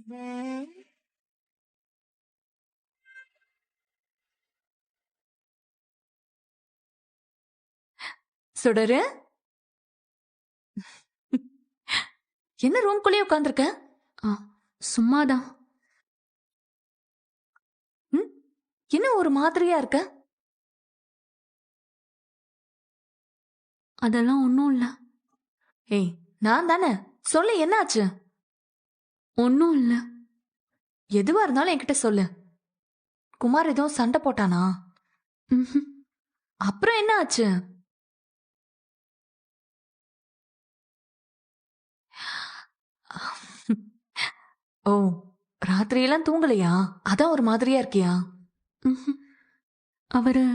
சுடரு, என்ன ரூம்குள்ளேயே உட்காந்துருக்க? சும்மாதான். என்ன ஒரு மாதிரியா இருக்க? அதெல்லாம் ஒன்றும் இல்லை. ஏய், நான் தானே, சொல்லு, என்னாச்சு? ஒன்றும் இல்லை. எதுவா இருந்தாலும் என்கிட்ட சொல்லு. குமார் எதுவும் சண்டை போட்டானா? அப்புறம் என்ன ஆச்சு? ஓ, ராத்திரியெல்லாம் தூங்கலையா? அதான் ஒரு மாதிரியா இருக்கியா? அவரு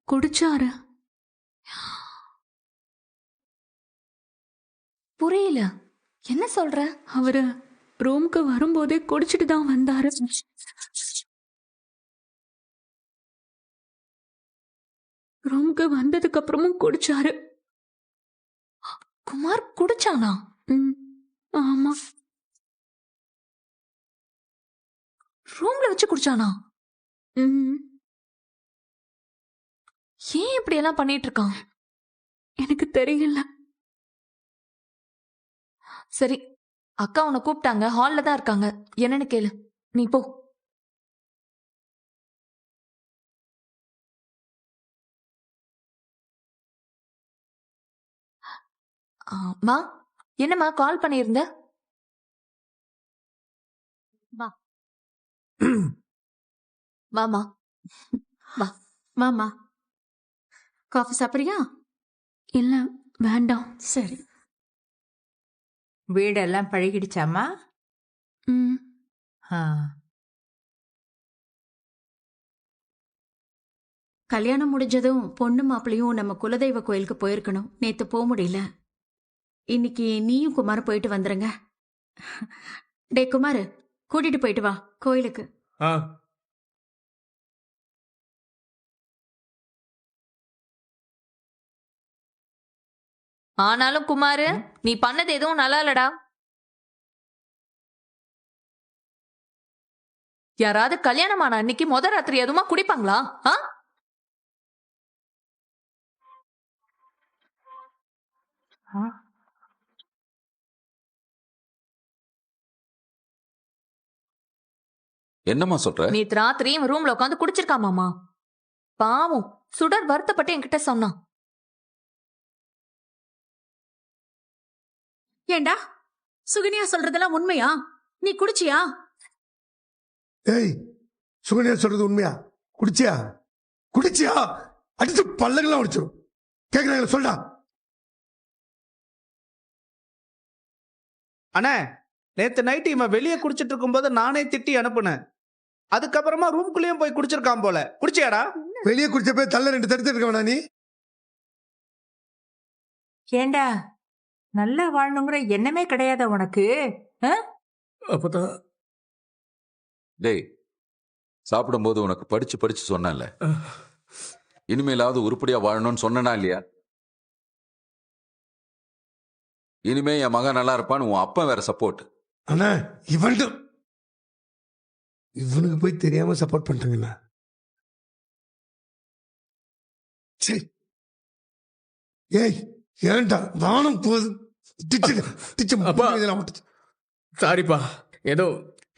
குடிச்சாரு. புரியல, என்ன சொல்ற? அவரு ரூமுக்கு வரும்போதே குடிச்சிட்டு தான் வந்தாரு. ரூமுக்கு வந்ததுக்கு அப்புறமும் குடிச்சாரு. குமார் குடிச்சானா? ஆமா. ரூம்ல வச்சு குடிச்சானா? ஏன் இப்படி எல்லாம் பண்ணிட்டு இருக்கான்? எனக்கு தெரியல. சரி, அக்கா உன்னை கூப்பிட்டாங்க, ஹால்ல தான் இருக்காங்க. என்னன்னு கேளு, நீ போ. மா, என்னம்மா கால் பண்ணியிருந்த? வா வாமா, வா. மாமா, காஃபி சாப்பிடுறியா? இல்ல, வேண்டாம். சரி. வீடெல்லாம் பழகிடுச்சாமா? கல்யாணம் முடிஞ்சதும் பொண்ணு மாப்பிளையும் நம்ம குலதெய்வ கோயிலுக்கு போயிருக்கணும். நேத்து போக முடியல. இன்னைக்கு நீயும் குமார் போயிட்டு வந்துருங்க. டே குமார், கூட்டிட்டு போயிட்டு வா கோயிலுக்கு. ஆனாலும் குமாரு, நீ பண்ணது எதுவும் நல்லா இல்லடா. யாராவது கல்யாணமான அன்னைக்கு முத ராத்திரி எதுவுமா குடிப்பாங்களா? என்னம்மா சொல்ற? நேத்து ராத்திரி இவன் ரூம்ல உட்காந்து குடிச்சிருக்காமாமா. பாவம், சுடர் வருத்தப்பட்டு என்கிட்ட சொன்னான். ஏண்டா, சுகன்யா சொல்றதெல்லாம் உண்மையா? நீ குடிச்சியா? ஏய், சுகன்யா சொல்றது உண்மையா? குடிச்சியா? குடிச்சியா? அடிச்சு பல்லங்கெல்லாம் உடைச்சிடும். கேக்குறாங்க, சொல்டா. அண்ணே, நேத்து நைட்டு இவன் வெளியே குடிச்சிட்டு இருக்கும்போது நானே திட்டி அனுப்புனேன். அதுக்கப்புறமா ரூம்குள்ளேயும் போய் குடிச்சிருக்கான் போல. குடிச்சியாடா? வெளியே குடிச்ச போய் தள்ள 2 தடுத்து இருக்க வேணா நீ? ஏண்டா, நல்லா வாழணுங்கிற எண்ணமே கிடையாத உனக்கு? அப்பதான் டேய், சாப்பிடும்போது உனக்கு படிச்சு படிச்சு சொன்னல, இனிமேலாவது உருப்படியா வாழணும்னு சொன்னா இல்லையா? இனிமே என் மகன் நல்லா இருப்பான்னு உன் அப்பா வேற சப்போர்ட். அண்ணா, இவனுக்கு போய் தெரியாம சப்போர்ட் பண்றீங்களா? சரி. ஏய், ஏன்டா வானம் போது? சாரிப்பா, ஏதோ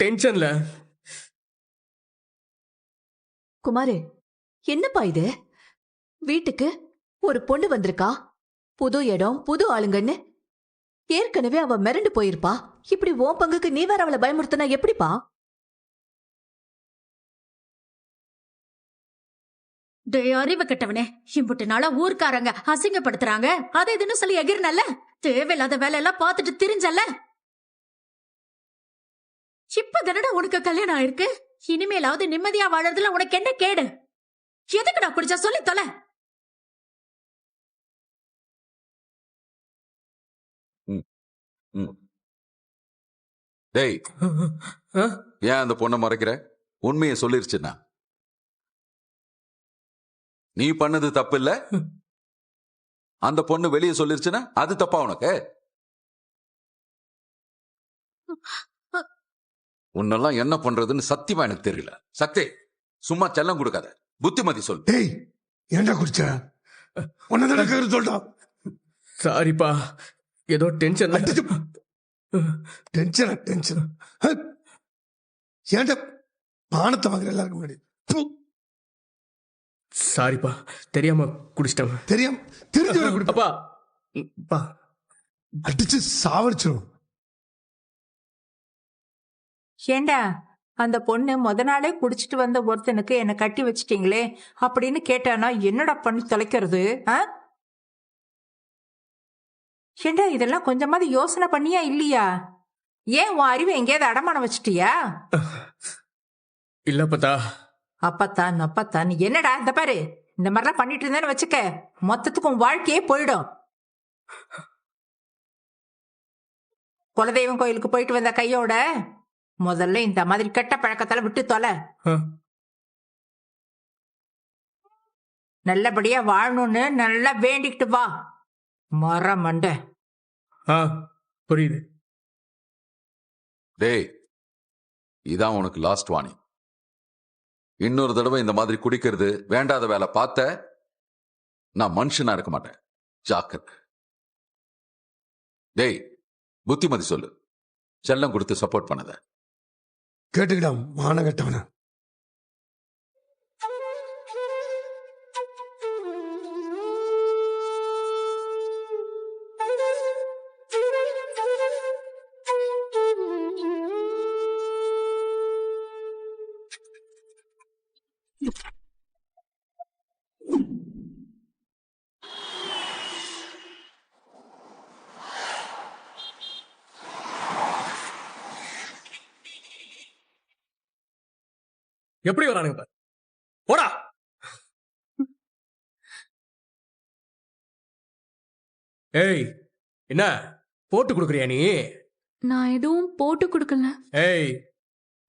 டென்ஷன்ல. குமாரு, என்னப்பா இது? வீட்டுக்கு ஒரு பொண்ணு வந்திருக்கா, புது இடம், புது ஆளுங்கன்னு. ஏற்கனவே அவ மிரண்டு போயிருப்பா. இப்படி உன் பங்குக்கு நீ வேற அவளை பயமுறுத்தினா எப்படிப்பா? டே அறிவு கெட்டவனே, இம்புட்டு நாளா ஊர்க்காரங்க அசிங்கப்படுத்துறாங்க, அதை இதுன்னு சொல்லி எகிர்னல்ல. தேவையில்லாத வேலையெல்லாம் பார்த்துட்டு திரிஞ்சல்ல. இப்ப தானடா உனக்கு கல்யாணம் ஆயிருக்கு. இனிமேலாவது நிம்மதியா வாழறதுல உனக்கு என்ன கேடு? எதுக்குடா குடிச்சா சொல்லி தொலை. டேய், ஏன் அந்த பொண்ணை மறைக்கிற? உண்மையை சொல்லிருச்சுன்னா நீ பண்ணது தப்பு இல்ல. அந்த பொண்ணு வெளியே சொல்லிருச்சுன்னா அது தப்பா உனக்கு? உன்னெல்லாம் என்ன பண்றதுன்னு சத்தியமா எனக்கு தெரியல. சக்தி, சும்மா செல்லம் கொடுக்காத, புத்திமதி சொல். டேய் ஏன்டா குடிச்ச? உன்னதான கேக்குற சொல்டா. சாரிப்பா, ஏதோ டென்ஷன். டென்ஷன் ஏன்டா பானத்தை வாங்குற எல்லாருக்கும் முன்னாடி? சாரிப்பா, தெரியாம குடிச்சிட்டேன். தெரியாம தெரிஞ்சு குடிப்பா. அப்பா அப்பா, அடிச்சு சாவடிச்சிடும். ஏண்டா அந்த பொண்ணு முத நாளே குடிச்சிட்டு வந்த ஒருத்தனுக்கு என்னை கட்டி வச்சிட்டீங்களே அப்படின்னு கேட்டானா என்னடா பண்ணி தொலைக்கிறது? ஏண்டா இதெல்லாம் கொஞ்சமாவது யோசனை பண்ணியா இல்லையா? ஏன் உன் அறிவை எங்கேயாவது அடமானம் வச்சிட்டியா? இல்லப்பதா. அப்பத்தான் என்னடா இந்த பாரு, இந்த மாதிரிலாம் பண்ணிட்டு இருந்தேன்னு வச்சுக்க, மொத்தத்துக்கும் வாழ்க்கையே போயிடும். குலதெய்வம் கோயிலுக்கு போயிட்டு வந்த கையோட முதல்ல இந்த மாதிரி கெட்ட பழக்கத்தால விட்டு தொலை. நல்லபடியா வாழணும்னு நல்லா வேண்டிக்கிட்டு வா. மரமண்ட. புரியுது. டேய், இதான் உனக்கு லாஸ்ட் வார்னிங். இன்னொரு தடவை இந்த மாதிரி குடிக்கிறது வேண்டாத வேலை பார்த்த நான் மனுஷனா இருக்க மாட்டேன். ஜாக்கிரதை. டேய், புத்திமதி சொல்லு, செல்லம் கொடுத்து சப்போர்ட் பண்ணத. கேட்டுக்கிடா மான கட்டவன. எப்படி வரானுங்க பாரு. போடா. ஏய், என்ன போட்டு கொடுக்குறியா நீ? நான் எதுவும் போட்டு கொடுக்கல. ஏய்,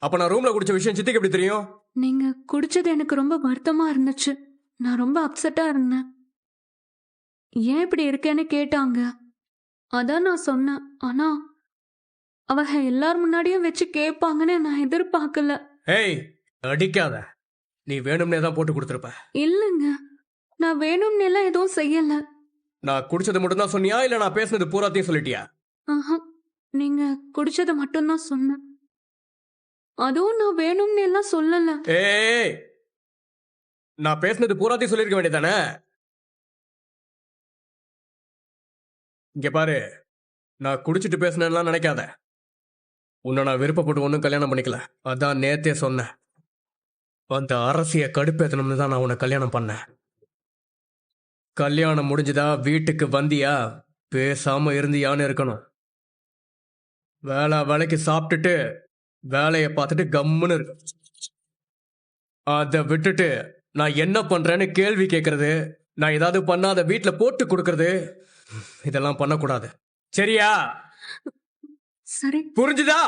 அப்ப நான் ரூம்ல குடிச்ச விஷயம் சித்திக்கு எப்படி தெரியும்? நீங்க குடிச்சது எனக்கு ரொம்ப வருத்தமா இருந்துச்சு. நான் ரொம்ப அப்செட்டா இருந்தேன். ஏன் இப்படி இருக்கேன்னு கேட்டாங்க. அதான் நான் சொன்னேன். ஆனா அவங்க எல்லார் முன்னாடியும் வச்சு கேட்பாங்கன்னு நான் எதிர்பார்க்கல. ஏய், அடிக்காத. நீ வேணும்னே தான் போட்டு கொடுத்துருப்ப. இல்லைங்க, நான் வேணும்னு எல்லாம் எதுவும் செய்யல. நான் குடிச்சது மட்டும் தான் சொன்னியா, இல்ல நான் பேசுனது பூராத்தையும் சொல்லிட்டியா? ஆஹா, நீங்க குடிச்சதை மட்டும்தான் சொன்னேன். அதுவும் நான் வேணும்னு எல்லாம் சொல்லல. ஏய், நான் பேசுனது பூராத்தையும் சொல்லிருக்க வேண்டியதானே? இங்க பாரு, நான் குடிச்சிட்டு பேசினேன்லாம் நினைக்காத. உன்னை நான் விருப்பப்பட்டு ஒன்றும் கல்யாணம் பண்ணிக்கல. அதான் நேத்தே சொன்னேன். அந்த அரசிய கடுப்பேத்தணும்னு தான் நான் உன்னை கல்யாணம் பண்ணேன். கல்யாணம் முடிஞ்சுதா, வீட்டுக்கு வந்தியா, பேசாம இருந்தியான்னு இருக்கணும். வேலைக்கு சாப்பிட்டுட்டு வேலையை பார்த்துட்டு கம்முன்னு இருக்கு. அதை விட்டுட்டு நான் என்ன பண்றேன்னு கேள்வி கேட்கறது, நான் ஏதாவது பண்ணாத வீட்டுல போட்டு கொடுக்கறது, இதெல்லாம் பண்ணக்கூடாது. சரியா? சரி, புரிஞ்சுதா?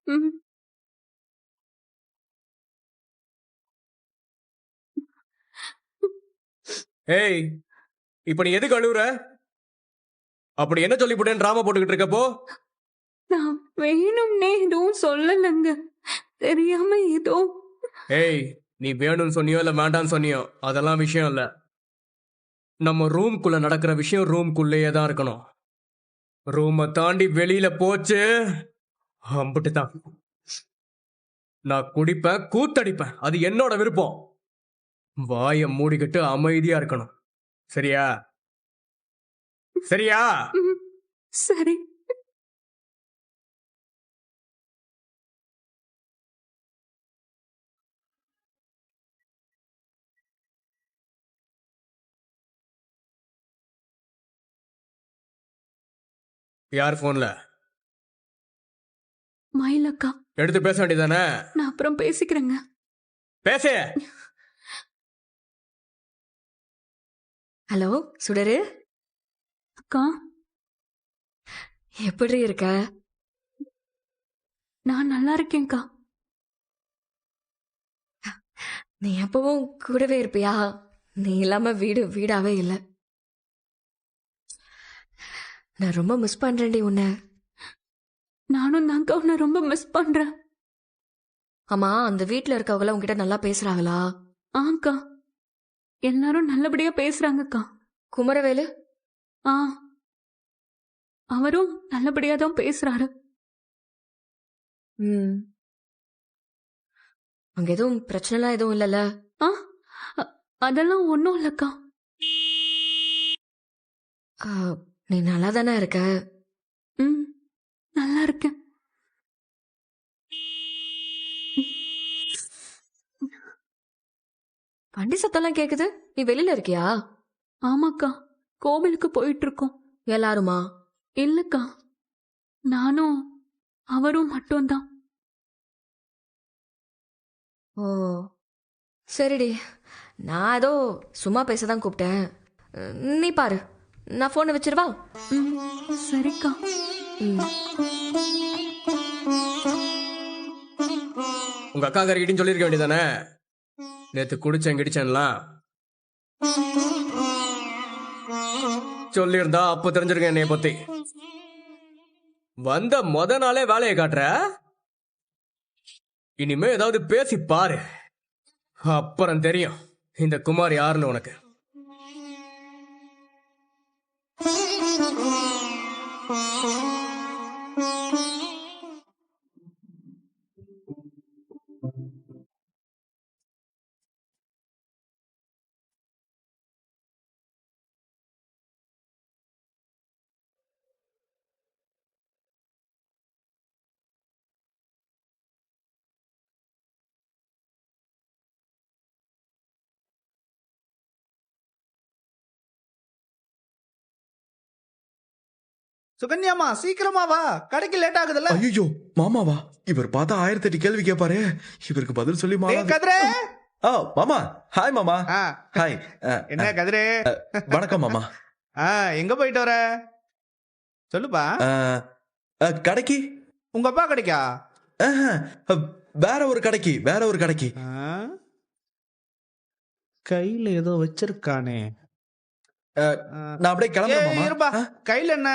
ம். ஏய், இப்ப நீ எதுக்கு அழுவுற? அப்படி என்ன சொல்லி போட்டேன்னு டிராமா போட்டுக்கிட்டு இருக்கப்போ? நான் வேணும்னே எதுவும் சொல்லலைங்க, தெரியாம ஏதோ. ஏய், நீ வேணும்னு சொன்னியோ இல்ல வேண்டான்னு சொன்னியோ அதெல்லாம் விஷயம் இல்ல. நம்ம ரூம்குள்ள நடக்கிற விஷயம் ரூம்குள்ளேயே தான் இருக்கணும். ரூமை தாண்டி வெளியில போச்சு அம்பிட்டுதான். நான் குடிப்பேன், கூத்தடிப்பேன், அது என்னோட விருப்பம். வாயை மூடிக்கிட்டு அமைதியா இருக்கணும். சரியா? சரியா? ம், சரி. யார் போன்ல? மயிலக்கா. எடுத்து பேச வேண்டியதானே? நான் அப்புறம் பேசிக்கிறேங்க. பேச. ஹலோ சுடரு, அக்கா, எப்படி இருக்க? நான் நல்லா இருக்கேன்க்கா. நீ எப்பவும் கூடவே இருப்பியா? நீ இல்லாம வீடு வீடாவே இல்லை. நான் ரொம்ப மிஸ் பண்றேன்டி உன்னை. நானும் தான்க்கா உன்னை ரொம்ப மிஸ் பண்றேன். ஆமா, அந்த வீட்ல இருக்கவங்கள உங்ககிட்ட நல்லா பேசுறாங்களா? ஆக்கா, எல்லாரும் நல்லபடியா பேசுறாங்கக்கா. குமரவேலு? ஆ, அவரும் நல்லபடியா தான் பேசுறாரு. ம். அங்க எதுவும் பிரச்சனைலாம் எதுவும் இல்லைல்ல? ஆ, அதெல்லாம் ஒன்றும் இல்லக்கா. ஆ, நீ நல்லா தானே இருக்க? ம், நல்லா இருக்கேன். வண்டி சத்தம்லாம் கேக்குது. நீ வெளியில இருக்கியா? ஆமாக்கா, கோவிலுக்கு போயிட்டு இருக்கோம். எல்லாருமா? இல்லக்கா, நானும் அவரும் மட்டும்தான். ஓ, சரிடி. நான் ஏதோ சும்மா பேசதான் கூப்பிட்டேன். நீ பாரு, நான் போனை வச்சிருவா? ம், சரிக்கா. ம். உங்க அக்கா கிட்டயும் சொல்லியிருக்க வேண்டியதானே, நேத்து குடிச்சேன் கிடிச்சேன்லாம். சொல்லியிருந்தா அப்ப தெரிஞ்சிருக்கேன் என்னைய பத்தி. வந்த முத நாளே வேலையை காட்டுற. இனிமே ஏதாவது பேசி பாரு, அப்புறம் தெரியும் இந்த குமார் யாருன்னு உனக்கு. சுகன்யாமா சீக்கிரமா வா, கடைக்கு லேட் ஆகுதுல்ல. ஐயோ மாமாவா, இவர் பார்த்தா 1008 கேள்வி கேட்பாரு. இவருக்கு பதில் சொல்லி டேய் கதிரே. மாமா. ஹாய் மாமா. ஆ, ஹாய். என்ன கதிரே? வணக்கம் மாமா. எங்க போயிட்டு வர? சொல்லுப்பா. கடைக்கு. உங்க அப்பா கடைக்கா? வேற ஒரு கடைக்கு. கையில ஏதோ வச்சிருக்கானே. நான் அப்படியே கிளம்புறேன் இருப்பா. கையில என்ன?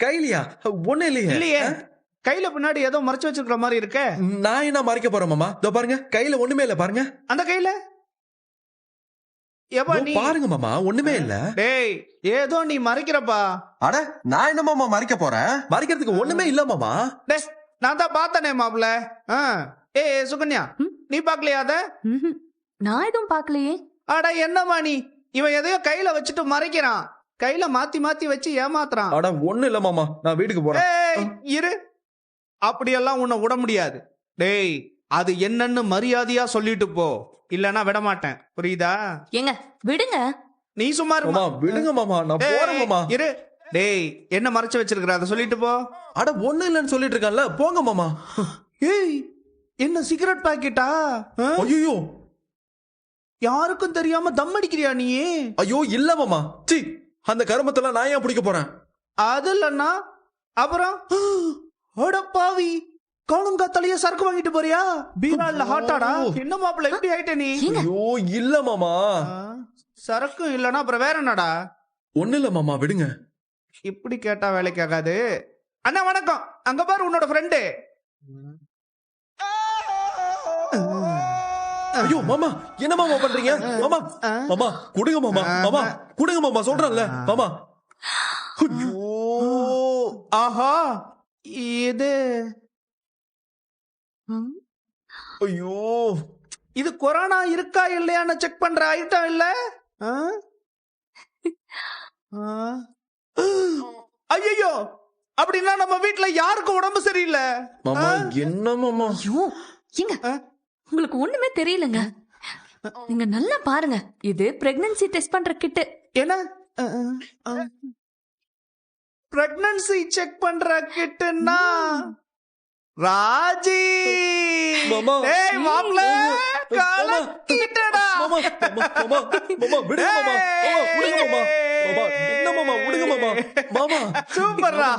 கைலியா? ஒண்ணு இல்லையே. கையில பின்னாடி ஏதோ மறைச்சு வச்சிருக்கிற மாதிரி இருக்க. நான் என்ன மறைக்க போறேன் மாமா? இதோ பாருங்க, கையில ஒண்ணுமே இல்ல பாருங்க. அந்த கையில ஏப்பா நீ பாருங்க மாமா, ஒண்ணுமே இல்ல. டேய், ஏதோ நீ மறைக்கிறப்பா. அட, நான் என்ன மாமா மறைக்க போறேன்? மறைக்கிறதுக்கு ஒண்ணுமே இல்ல மாமா. டேய், நான் தான் பார்த்தனே மாப்ள. ஏய் சுகன்யா, நீ பாக்கலையா அத? நான் எதுவும் பார்க்கலையே. அட என்னம்மா நீ, இவன் எதையோ கையில வச்சுட்டு மறைக்கிறான். கையில மாத்தி மாத்தி வச்சு ஏமாத்துறான். அட ஒண்ணு இல்ல மாமா, நான் வீட்டுக்கு போறேன். ஏய் இரு, அப்படியெல்லாம் உன்னை விட முடியாது. டேய், அது என்னன்னு மரியாதையா சொல்லிட்டு போ, இல்லனா விட மாட்டேன். புரியுதா? ஏங்க விடுங்க. நீ சும்மா இரு. மாமா விடுங்க மாமா, நான் போறேன் மாமா. இரு. டேய், என்ன மறைச்சு வச்சிருக்கிற, அதை சொல்லிட்டு போ. அட ஒண்ணு இல்லன்னு சொல்லிட்டு இருக்கேன்ல, போங்க மாமா. ஏய், என்ன சிகரெட் பாக்கெட்டா? ஐயோ, யாருக்கும் தெரியாம தம் அடிக்கிறியா நீ? ஐயோ இல்ல மாமா. சி, அந்த கருமத்தெல்லாம் நான் ஏன் பிடிக்க போறேன்? அது இல்லன்னா அப்புறம் பாவி, காணுங்காத்தாலேயே சரக்கு வாங்கிட்டு போறியா? பீரால ஹாட்டாடா? என்ன மாப்பிள்ள எப்படி ஆயிட்ட நீ? ஐயோ இல்ல மாமா. சரக்கு இல்லனா அப்புறம் வேற என்னடா? ஒண்ணு இல்ல மாமா, விடுங்க. இப்படி கேட்டா வேலைக்கு ஆகாது. அண்ணா வணக்கம், அங்க பாரு உன்னோட ஃப்ரெண்டு. ஐயோ மாமா, என்ன மாமா பண்றீங்க? மாமா மாமா குடுங்க மாமா. மாமா குடுங்க மாமா, சொல்றேன்ல மாமா. ஐயோ, ஆஹா, இது ஐயோ, இது கொரோனா இருக்கா இல்லையான்னு செக் பண்ற ஐட்டம் இல்ல? ஐயோ, அப்படின்னா நம்ம வீட்டுல யாருக்கும் உடம்பு சரியில்லை. மாமா என்ன மாமா? ஐயோ, ஏங்க உங்களுக்கு ஒண்ணுமே தெரியலங்க. நீங்க நல்லா பாருங்க, இது பிரெக்னன்சி டெஸ்ட் பண்ற கிட்டு. என்ன பிரெக்னன்சி செக் பண்ற கிட்டுன்னா? ராஜி மாமா. டேய் மாப்ள, கலக்கிட்டடா. மாமா மாமா மாமா விடுங்க மாமா மாமா விடுங்க மாமா மாமா என்ன மாமா விடுங்க மாமா மாமா சூப்பர்ரா.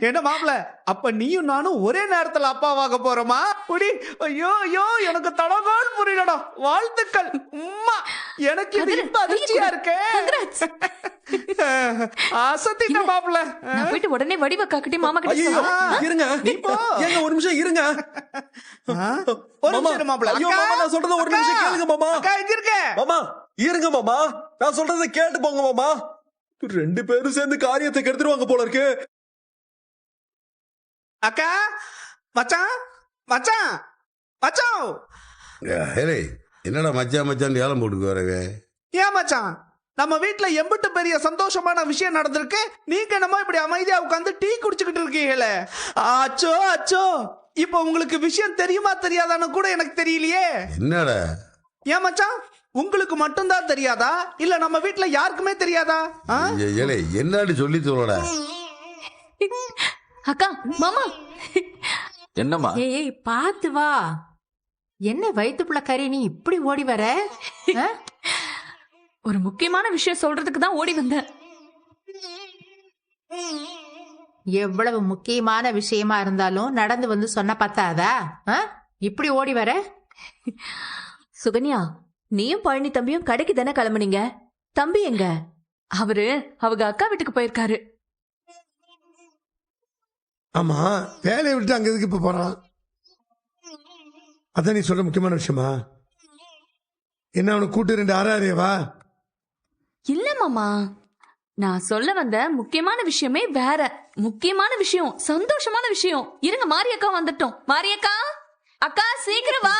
என்ன மாப்ள, அப்ப நீயும் நானும் ஒரே நேரத்துல அப்பாவாக போறோமா? புடி. ஐயோ ஐயோ, எனக்கு தடகால் புரியலடா. வாழ்த்துக்கள். உம்மா. எனக்கு இது இப்ப அதிர்ச்சியா இருக்கு. அசத்திட்ட மாப்ள. நான் போயிட்டு உடனே வடிவக்கா கிட்ட மாமா கிட்ட ஐயோ சொல்றேன். இருங்க நீ போ. ஏங்க ஒரு நிமிஷம் இருங்க ஒரு நிமிஷம் மாப்ள. ஐயோ மாமா நான் சொல்றத ஒரு நிமிஷம் கேளுங்க மாமா. அக்கா எங்க இருக்க? மாமா இருங்க மாமா, நான் சொல்றத கேட்டு போங்க மாமா. ரெண்டு பேரும் சேர்ந்து காரியத்தை கெடுத்துருவாங்க போல இருக்கு. அக்கா, மச்சான் மச்சான் மச்சான். ஏலே என்னடா மச்சான் மச்சான் ஏலம் போட்டுக்கு வரவே? ஏன் மச்சான், நம்ம வீட்ல எம்பிட்டு பெரிய சந்தோஷமான விஷயம் நடந்திருக்கு, நீங்க என்னமோ இப்படி அமைதியா உட்கார்ந்து டீ குடிச்சுக்கிட்டு இருக்கீங்களே. அச்சோ அச்சோ, இப்ப உங்களுக்கு விஷயம் தெரியுமா தெரியாதான்னு கூட எனக்கு தெரியலையே. என்னடா ஏன் மச்சான், உங்களுக்கு மட்டும்தான் தெரியாதா இல்ல நம்ம வீட்ல யாருக்குமே தெரியாதா? ஏலே என்னடி சொல்லி சொல்லடா. அக்கா மாமா என்னம்மா? ஏய் பாத்து வா. என்ன வயிற்றுப்புள்ள கறி நீ இப்படி ஓடி வர? ஒரு முக்கியமான விஷயம் சொல்றதுக்கு தான் ஓடி வந்தேன். எவ்வளவு முக்கியமான விஷயமா இருந்தாலும் நடந்து வந்து சொன்ன பத்தாதா? இப்படி ஓடி வர? சுகன்யா, நீயும் பழனி தம்பியும் கடைக்கு தானே கிளம்புனீங்க? தம்பி எங்க? அவரு அவங்க அக்கா வீட்டுக்கு போயிருக்காரு. ஆமா, வேலையை விட்டு அங்க எதுக்கு இப்ப போறான்? அதான் நீ சொல்ற முக்கியமான விஷயமா? என்ன அவனை கூட்டு 2 ஆறாரியவா? இல்ல மாமா, நான் சொல்ல வந்த முக்கியமான விஷயமே வேற. முக்கியமான விஷயம், சந்தோஷமான விஷயம். இருங்க, மாரியக்கா வந்துட்டோம். மாரியக்கா, அக்கா சீக்கிரம் வா.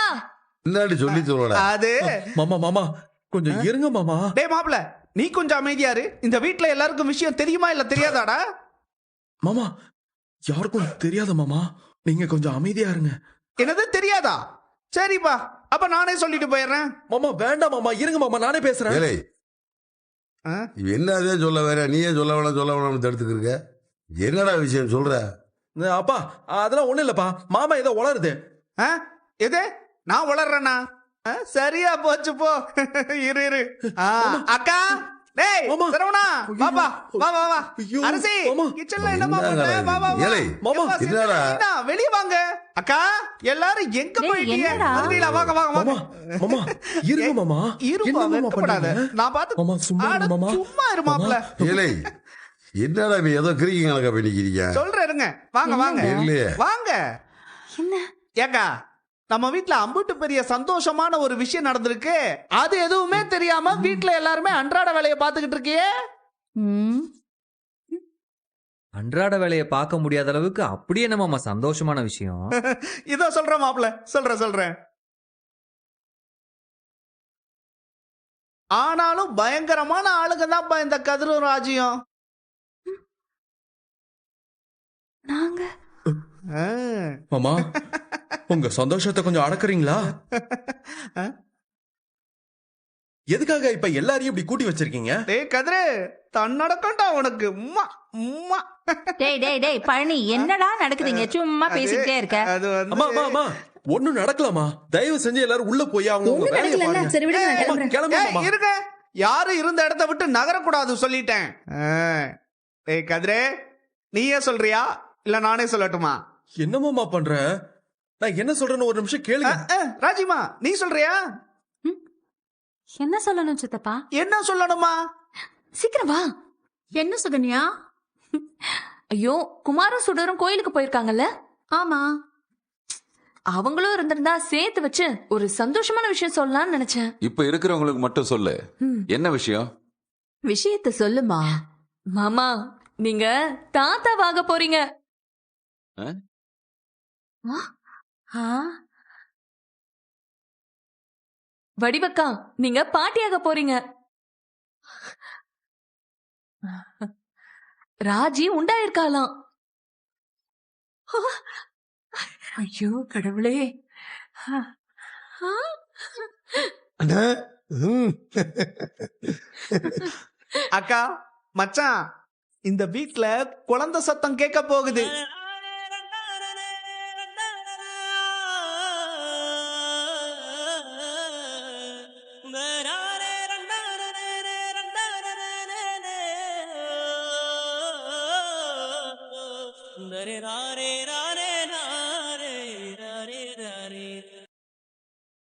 என்னடி சொல்லி சொல்லடா. அது மாமா மாமா கொஞ்சம் இருங்க மாமா. டேய் மாப்ள, நீ கொஞ்சம் அமைதியா இரு. இந்த வீட்ல எல்லாருக்கும் விஷயம் தெரியுமா இல்ல தெரியாதாடா? மாமா யாருக்கும் தெரியாத மாமா, நீங்க கொஞ்சம் அமைதியா இருங்க. என்னது தெரியாதா? சரிப்பா, அப்ப நானே சொல்லிட்டு போயிடுறேன். மாமா வேண்டாம் மாமா, இருங்க மாமா நானே பேசுறேன். ஏலே என்ன அதே சொல்ல வேற, நீயே சொல்ல வேணாம் தடுத்துக்கிருக்க. என்னடா விஷயம் சொல்ற? அப்பா அதெல்லாம் ஒண்ணு இல்லப்பா, மாமா ஏதோ உளருது. எது நான் வளர்றேனா? சரியா போச்சு போ. இரு இரு. அக்கா, டேய் சரவணா, பாபா வா வா வா. அரசி கிச்சன்ல என்னமா பண்ற? வா வா வா. ஏலே என்னடா? வெளிய வாங்க. அக்கா எல்லாரும் எங்க போயிட்டீங்க? மதுரையில வாங்க வாங்க மாமா மாமா இருங்க மாமா. இருப்பா, வெட்கப்படாத. நான் பாத்து மாமா சும்மா இருங்க மாமா. சும்மா இரு மாப்ள. ஏலே என்னடா நீ ஏதோ கிரிக்கிங் கணக்கா பண்ணிக்கிறீங்க? சொல்றேன் இருங்க. வாங்க வாங்க இல்லையே வாங்க. என்ன ஏக்கா, நம்ம வீட்ல அம்புட்டு பெரிய சந்தோஷமான ஒரு விஷயம் நடந்திருக்கு. அது எதுவுமே தெரியாம வீட்ல எல்லாருமே அன்றாட வேலையை பார்த்துக்கிட்டு இருக்கியே. அன்றாட வேலையை பார்க்க முடியாத அளவுக்கு அப்படியே நம்ம சந்தோஷமான விஷயம். இதோ சொல்றேன் மாப்ள, சொல்றேன். ஆனாலும் பயங்கரமான ஆளுங்க தான்ப்பா இந்த கதிரும் ராஜியும். நாங்க மாமா உங்க சந்தோஷத்தை கொஞ்சம் அடக்குறீங்களா? எதுக்காக இப்ப எல்லாரையும் இப்படி கூட்டி வச்சிருக்கீங்க? டேய் கதிரு, தன்னடக்கண்டா உனக்கு. உம்மா உம்மா. டேய் பழனி, என்னடா நடக்குதுங்க? சும்மா பேசிக்கிட்டே இருக்க. அது அம்மா அம்மா அம்மா ஒண்ணும் நடக்கலாமா? தயவு செஞ்சு எல்லாரும் உள்ள போய் அவங்க வேலையை பாருங்க. கிளம்புங்க. இருங்க, யாரும் இருந்த இடத்த விட்டு நகரக்கூடாது சொல்லிட்டேன். டேய் கதிரே, நீயே சொல்றியா இல்ல நானே சொல்லட்டுமா? என்னமாமா பண்ற? நான் என்ன சொல்றேன்னு ஒரு நிமிஷம் கேளுங்க. ராஜிமா, நீ சொல்றியா? என்ன சொல்லணும் சித்தப்பா? என்ன சொல்லணுமா? சீக்கிரம் வா. என்ன சுகன்யா? ஐயோ, குமாரும் சுடரும் கோயிலுக்கு போயிருக்காங்கல்ல? ஆமா. அவங்களும் இருந்திருந்தா சேர்த்து வச்சு ஒரு சந்தோஷமான விஷயம் சொல்லலாம்னு நினைச்சேன். இப்ப இருக்கிறவங்களுக்கு மட்டும் சொல்லு. என்ன விஷயம்? விஷயத்த சொல்லுமா. மாமா, நீங்க தாத்தாவாக போறீங்க. வடிவக்கா, நீங்க பாட்டியாக போறீங்க. ராஜி உண்டாயிருக்காளாம். ஐயோ கடவுளே. அக்கா, மச்சான், இந்த வீட்ல குழந்தை சத்தம் கேட்க போகுது.